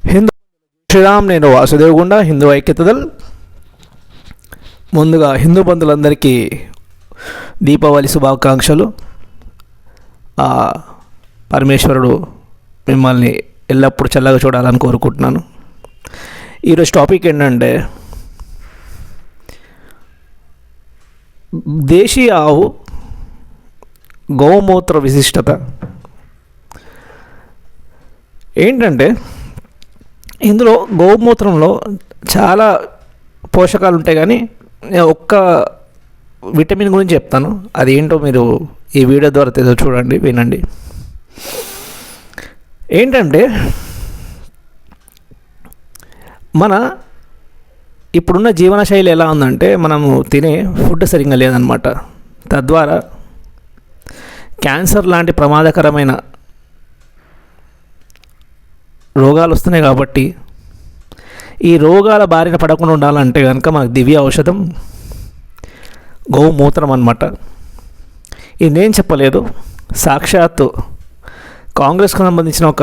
హిందూ శ్రీరామ్, నేను వాసుదేవ్ గుండా, హిందూ ఐక్యతదల్. ముందుగా హిందూ బంధువులందరికీ దీపావళి శుభాకాంక్షలు. ఆ పరమేశ్వరుడు మిమ్మల్ని ఎల్లప్పుడూ చల్లగా చూడాలని కోరుకుంటున్నాను. ఈరోజు టాపిక్ ఏంటంటే, దేశీయ ఆవు గోమూత్ర విశిష్టత ఏంటంటే, ఇందులో గోమూత్రంలో చాలా పోషకాలు ఉంటాయి, కానీ నేను ఒక్క విటమిన్ గురించి చెప్తాను. అది ఏంటో మీరు ఈ వీడియో ద్వారా చూడండి, వినండి. ఏంటంటే, మన ఇప్పుడున్న జీవనశైలి ఎలా ఉందంటే, మనము తినే ఫుడ్ సరిగ్గా లేదనమాట. తద్వారా క్యాన్సర్ లాంటి ప్రమాదకరమైన రోగాలు వస్తున్నాయి. కాబట్టి ఈ రోగాల బారిన పడకుండా ఉండాలంటే కనుక మనకు దివ్య ఔషధం గోమూత్రం అన్నమాట. ఇది నేను చెప్పలేదు, సాక్షాత్తు కాంగ్రెస్కు సంబంధించిన ఒక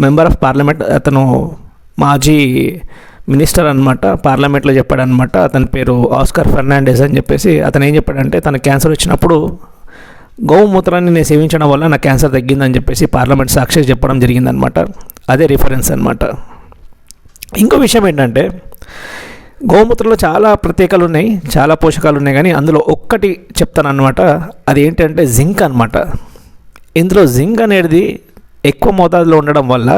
మెంబర్ ఆఫ్ పార్లమెంట్, అతను మాజీ మినిస్టర్ అనమాట, పార్లమెంట్లో చెప్పాడనమాట. అతని పేరు ఆస్కర్ ఫెర్నాండెస్ అని చెప్పేసి. అతను ఏం చెప్పాడంటే, తన క్యాన్సర్ వచ్చినప్పుడు గోమూత్రాన్ని నేను సేవించడం వల్ల నా క్యాన్సర్ తగ్గిందని చెప్పేసి పార్లమెంట్ సాక్షి చెప్పడం జరిగిందనమాట. అదే రిఫరెన్స్ అనమాట. ఇంకో విషయం ఏంటంటే, గోమూత్రంలో చాలా ప్రత్యేకాలు ఉన్నాయి, చాలా పోషకాలు ఉన్నాయి, కానీ అందులో ఒక్కటి చెప్తాను అనమాట. అది ఏంటంటే జింక్ అనమాట. ఇందులో జింక్ అనేది ఎక్కువ మోతాదులో ఉండడం వల్ల,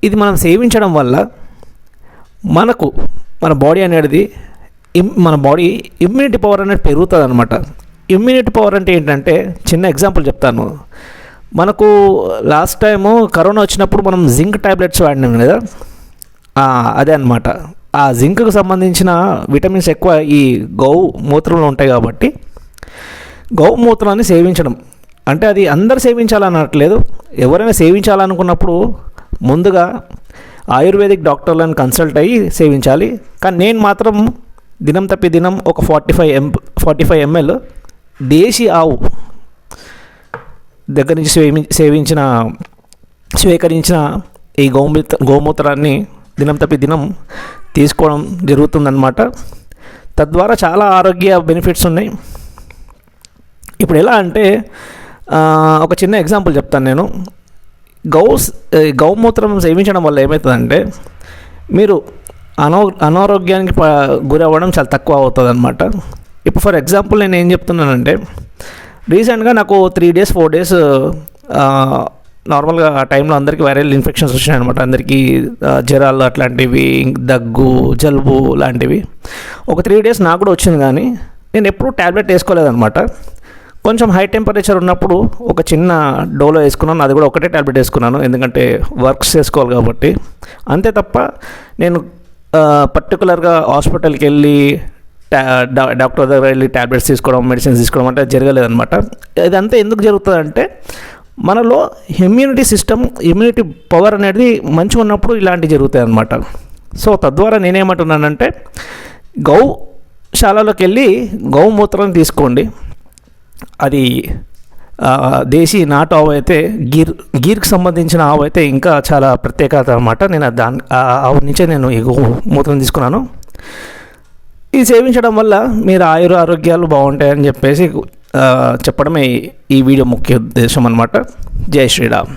ఇది మనం సేవించడం వల్ల మనకు మన బాడీ అనేది మన బాడీ ఇమ్యూనిటీ పవర్ అనేది పెరుగుతుంది అనమాట. ఇమ్యూనిటీ పవర్ అంటే ఏంటంటే, చిన్న ఎగ్జాంపుల్ చెప్తాను. మనకు లాస్ట్ టైము కరోనా వచ్చినప్పుడు మనం జింక్ టాబ్లెట్స్ వాడినాం కదా, అదే అనమాట. ఆ జింక్కు సంబంధించిన విటమిన్స్ ఎక్కువ ఈ గోమూత్రంలో ఉంటాయి. కాబట్టి గోమూత్రాన్ని సేవించడం అంటే, అది అందరు సేవించాలనట్లేదు, ఎవరైనా సేవించాలనుకున్నప్పుడు ముందుగా ఆయుర్వేదిక్ డాక్టర్లను కన్సల్ట్ అయ్యి సేవించాలి. కానీ నేను మాత్రం దినం తప్పి దినం ఒక 45 ml దేశీ ఆవు దగ్గర నుంచి స్వీకరించిన ఈ గోమూత్రాన్ని దినం తప్పి దినం తీసుకోవడం జరుగుతుందన్నమాట. తద్వారా చాలా ఆరోగ్య బెనిఫిట్స్ ఉన్నాయి. ఇప్పుడు ఎలా అంటే, ఒక చిన్న ఎగ్జాంపుల్ చెప్తాను నేను. గోమూత్రం సేవించడం వల్ల ఏమవుతుందంటే, మీరు అనారోగ్యానికి గురవ్వడం చాలా తక్కువ అవుతుంది అనమాట. ఇప్పుడు ఫర్ ఎగ్జాంపుల్ నేను ఏం చెప్తున్నానంటే, రీసెంట్గా నాకు 3 days 4 days నార్మల్గా ఆ టైంలో అందరికీ వైరల్ ఇన్ఫెక్షన్స్ వచ్చినాయి అనమాట. అందరికీ జ్వరాలు అట్లాంటివి, దగ్గు, జలుబు లాంటివి. ఒక 3 days నాకు కూడా వచ్చింది, కానీ నేను ఎప్పుడూ ట్యాబ్లెట్ వేసుకోలేదన్నమాట. కొంచెం హై టెంపరేచర్ ఉన్నప్పుడు ఒక చిన్న డోలో వేసుకున్నాను, అది కూడా ఒకటే ట్యాబ్లెట్ వేసుకున్నాను, ఎందుకంటే వర్క్స్ చేసుకోవాలి కాబట్టి. అంతే తప్ప నేను పర్టికులర్గా హాస్పిటల్కి వెళ్ళి డాక్టర్ దగ్గర వెళ్ళి ట్యాబ్లెట్స్ తీసుకోవడం, మెడిసిన్స్ తీసుకోవడం అంటే జరగలేదన్నమాట. ఇదంతా ఎందుకు జరుగుతుందంటే, మనలో ఇమ్యూనిటీ పవర్ అనేది మంచిగా ఉన్నప్పుడు ఇలాంటివి జరుగుతాయి అన్నమాట. సో తద్వారా నేనేమంటున్నానంటే, గౌశాలలోకి వెళ్ళి గోమూత్రాన్ని తీసుకోండి. అది దేశీ నాటు ఆవు అయితే, గీర్కి సంబంధించిన ఆవు అయితే ఇంకా చాలా ప్రత్యేకత అనమాట. నేను ఆవు నుంచే నేను ఈ గోమూత్రం తీసుకున్నాను. ఇది సేవించడం వల్ల మీరు ఆరోగ్యాలు బాగుంటాయని చెప్పేసి చెప్పడమే ఈ వీడియో ముఖ్య ఉద్దేశం అనమాట. జై శ్రీరామ్.